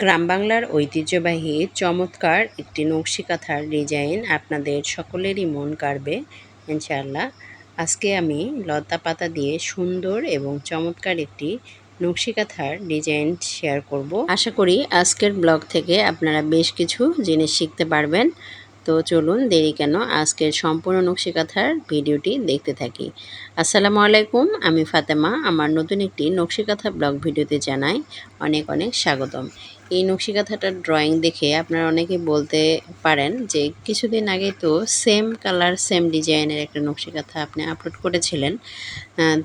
গ্রাম বাংলার ঐতিহ্যবাহী চমৎকার একটি নকশি কাঁথার ডিজাইন আপনাদের সকলেরই মন কাড়বে ইনশাআল্লাহ। আজকে আমি লতা পাতা দিয়ে সুন্দর এবং চমৎকার একটি নকশি কাঁথার ডিজাইন শেয়ার করব। আশা করি আজকের ব্লগ থেকে আপনারা বেশ কিছু জিনিস শিখতে পারবেন। তো চলুন দেরি কেন, আজকের সম্পূর্ণ নকশি কাঁথার ভিডিওটি দেখতে থাকি। আসসালামু আলাইকুম, আমি ফাতেমা। আমার নতুন একটি নকশি কাঁথা ব্লগ ভিডিওতে জানাই অনেক অনেক স্বাগতম। এই নকশি কাঁথাটার ড্রয়িং দেখে আপনারা অনেকে বলতে পারেন যে কিছুদিন আগে তো সেম কালার সেম ডিজাইনের একটা নকশি কাঁথা আপনি আপলোড করেছিলেন।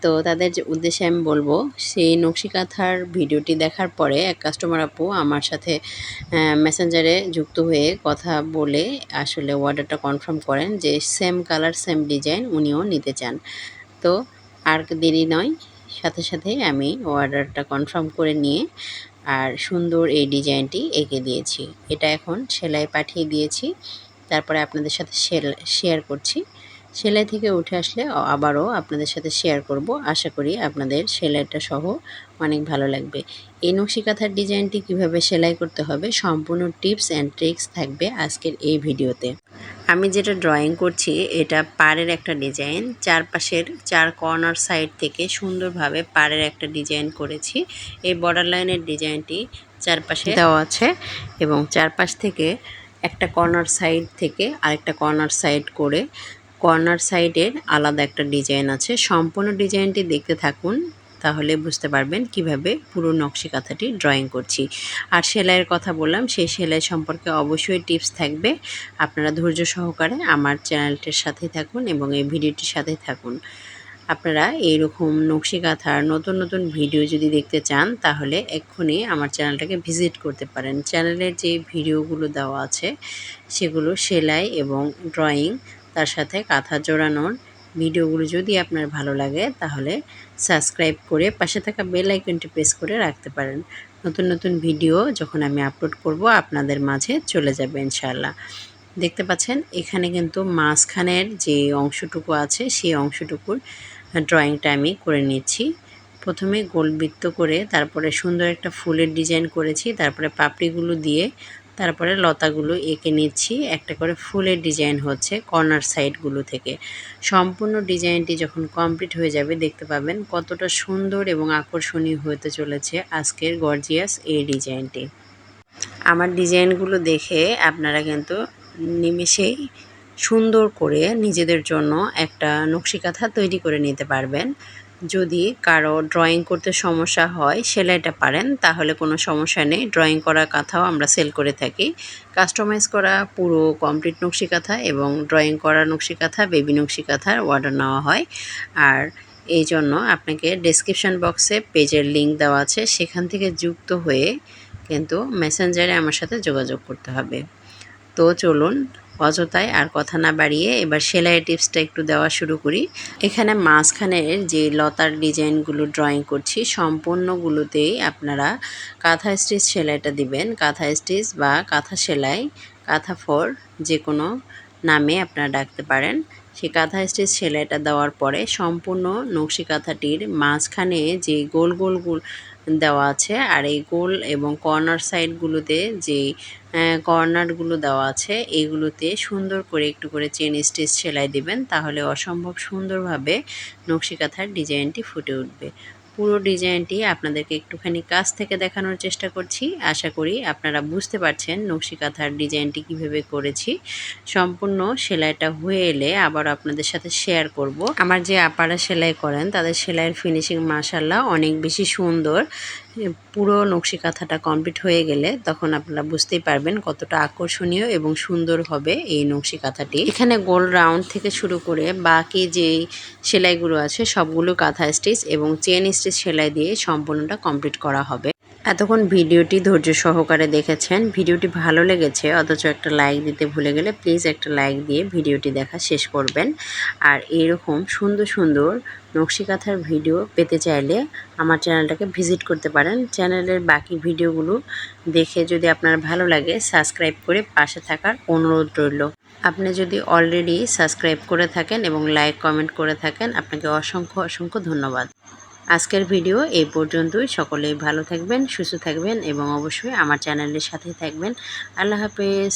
তো তাদের যে উদ্দেশ্যে আমি বলবো, সেই নকশি কাঁথার ভিডিওটি দেখার পরে এক কাস্টমার আপু আমার সাথে মেসেঞ্জারে যুক্ত হয়ে কথা বলে আসলে অর্ডারটা কনফার্ম করেন যে সেম কালার সেম ডিজাইন উনিও নিতে চান। তো আর দেরি নয়, সাথে সাথে আমি অর্ডারটা কনফার্ম করে নিয়ে আর সুন্দর এই ডিজাইনটি এঁকে দিয়েছি। এটা এখন সেলাই পাঠিয়ে দিয়েছি, তারপরে আপনাদের সাথে শেয়ার করছি। সেলাই থেকে উঠে আসলে আবারও আপনাদের সাথে শেয়ার করব। আশা করি আপনাদের সেলাইটা সহ অনেক ভালো লাগবে। এই নকশি কাঁথার ডিজাইনটি কিভাবে সেলাই করতে হবে সম্পূর্ণ টিপস অ্যান্ড ট্রিক্স থাকবে আজকের এই ভিডিওতে। আমি যেটা ড্রয়িং করছি এটা পাড়ের একটা ডিজাইন, চারপাশের চার কর্নার সাইড থেকে সুন্দরভাবে পাড়ের একটা ডিজাইন করেছি। এই বর্ডার লাইনের ডিজাইনটি চারপাশে দেওয়া আছে এবং চারপাশ থেকে একটা কর্নার সাইড থেকে আরেকটা কর্নার সাইড করে কর্নার সাইডের আলাদা একটা ডিজাইন আছে। সম্পূর্ণ ডিজাইনটি দেখতে থাকুন, তাহলে বুঝতে পারবেন কিভাবে পুরো নকশি কাঁথাটি ড্রয়িং করছি। আর সেলাইয়ের কথা বললাম, সেই সেলাই সম্পর্কে অবশ্যই টিপস থাকবে। আপনারা ধৈর্য সহকারে আমার চ্যানেলটির সাথে থাকুন এবং এই ভিডিওটির সাথে থাকুন। আপনারা এইরকম নকশি কাঁথার নতুন নতুন ভিডিও যদি দেখতে চান তাহলে এক্ষুনি আমার চ্যানেলটাকে ভিজিট করতে পারেন। চ্যানেলের যে ভিডিওগুলো দেওয়া আছে সেগুলো সেলাই এবং ড্রয়িং, তার সাথে কাঁথা জোড়ানোর ভিডিওগুলো যদি আপনার ভালো লাগে তাহলে সাবস্ক্রাইব করে পাশে থাকা বেল আইকনটি প্রেস করে রাখতে পারেন। নতুন নতুন ভিডিও যখন আমি আপলোড করব আপনাদের মাঝে চলে যাবে ইনশাআল্লাহ। দেখতে পাচ্ছেন এখানে কিন্তু মাঝখানের যে অংশটুকু আছে সেই অংশটুকুর ড্রয়িংটা আমি করে নিচ্ছি। প্রথমে গোলবৃত্ত করে তারপরে সুন্দর একটা ফুলের ডিজাইন করেছি, তারপরে পাপড়িগুলো দিয়ে তারপরে লতাগুলো এঁকে নিচ্ছি। একটা করে ফুলের ডিজাইন হচ্ছে কর্নার সাইডগুলো থেকে। সম্পূর্ণ ডিজাইনটি যখন কমপ্লিট হয়ে যাবে দেখতে পাবেন কতটা সুন্দর এবং আকর্ষণীয় হতে চলেছে আজকের গর্জিয়াস এই ডিজাইনটি। আমার ডিজাইনগুলো দেখে আপনারা কিন্তু নিমেষেই সুন্দর করে নিজেদের জন্য একটা নকশি কাঁথা তৈরি করে নিতে পারবেন। যদি কারো ড্রয়িং করতে সমস্যা হয়, সেলাইটা পারেন, তাহলে কোনো সমস্যা নেই। ড্রয়িং করা কাঁথাও আমরা সেল করে থাকি। কাস্টমাইজ করা পুরো কমপ্লিট নকশি কাঁথা এবং ড্রয়িং করা নকশি কাঁথা, বেবি নকশি কাঁথার অর্ডার নেওয়া হয়। আর এই জন্য আপনাকে ডেসক্রিপশন বক্সে পেজের লিঙ্ক দেওয়া আছে, সেখান থেকে যুক্ত হয়ে কিন্তু মেসেঞ্জারে আমার সাথে যোগাযোগ করতে হবে। তো চলুন অযথায় আর কথা না বাড়িয়ে এবার সেলাই টিপসটা একটু দেওয়া শুরু করি। এখানে মাঝখানের যে লতার ডিজাইনগুলো ড্রয়িং করছি সম্পূর্ণগুলোতেই আপনারা কাঁথা স্টিচ সেলাইটা দিবেন। কাঁথা স্টিচ বা কাঁথা সেলাই, কাঁথা ফোর যে কোনো নামে আপনারা ডাকতে পারেন। সেই কাঁথা স্টিচ সেলাইটা দেওয়ার পরে সম্পূর্ণ নকশি কাঁথাটির মাঝখানে যে গোল গোল দেওয়া আছে আর এই গোল এবং কর্নার সাইডগুলোতে যে কর্নারগুলো দেওয়া আছে এইগুলোতে সুন্দর করে একটু করে চেন স্টিচ সেলাই দিবেন, তাহলে অসম্ভব সুন্দরভাবে নকশি কাঁথার ডিজাইনটি ফুটে উঠবে। পুরো ডিজাইনটি আপনাদেরকে একটুখানি কাছ থেকে দেখানোর চেষ্টা করছি। আশা করি আপনারা বুঝতে পারছেন নকশি কাঁথার ডিজাইনটি কিভাবে করেছি। সম্পূর্ণ সেলাইটা হয়ে এলে আবার আপনাদের সাথে শেয়ার করব। আমার যে আপারা সেলাই করেন তাদের সেলাইয়ের ফিনিশিং মাশাআল্লাহ অনেক বেশি সুন্দর। পুরো নকশি কাঁথাটা কমপ্লিট হয়ে গেলে তখন আপনারা বুঝতেই পারবেন কতটা আকর্ষণীয় এবং সুন্দর হবে এই নকশি কাঁথাটি। এখানে গোল রাউন্ড থেকে শুরু করে বাকি যেই সেলাইগুলো আছে সবগুলো কাঁথা স্টিচ এবং চেন স্টিচ সেলাই দিয়ে সম্পূর্ণটা কমপ্লিট করা হবে। এতক্ষণ ভিডিওটি ধৈর্য সহকারে দেখেছেন। ভিডিওটি ভালো লেগেছে অথচ একটা লাইক দিতে ভুলে গেলে প্লিজ একটা লাইক দিয়ে ভিডিওটি দেখা শেষ করবেন। আর এইরকম সুন্দর সুন্দর নকশি কাঁথার ভিডিও পেতে চাইলে আমার চ্যানেলটাকে ভিজিট করতে পারেন। চ্যানেলের বাকি ভিডিওগুলো দেখে যদি আপনার ভালো লাগে সাবস্ক্রাইব করে পাশে থাকার অনুরোধ রইল। আপনি যদি অলরেডি সাবস্ক্রাইব করে থাকেন এবং লাইক কমেন্ট করে থাকেন আপনাকে অসংখ্য অসংখ্য ধন্যবাদ। আজকের ভিডিও এই পর্যন্তই। সকলেই ভালো থাকবেন, সুস্থ থাকবেন এবং অবশ্যই আমার চ্যানেলের সাথে থাকবেন। আল্লাহ হাফেজ।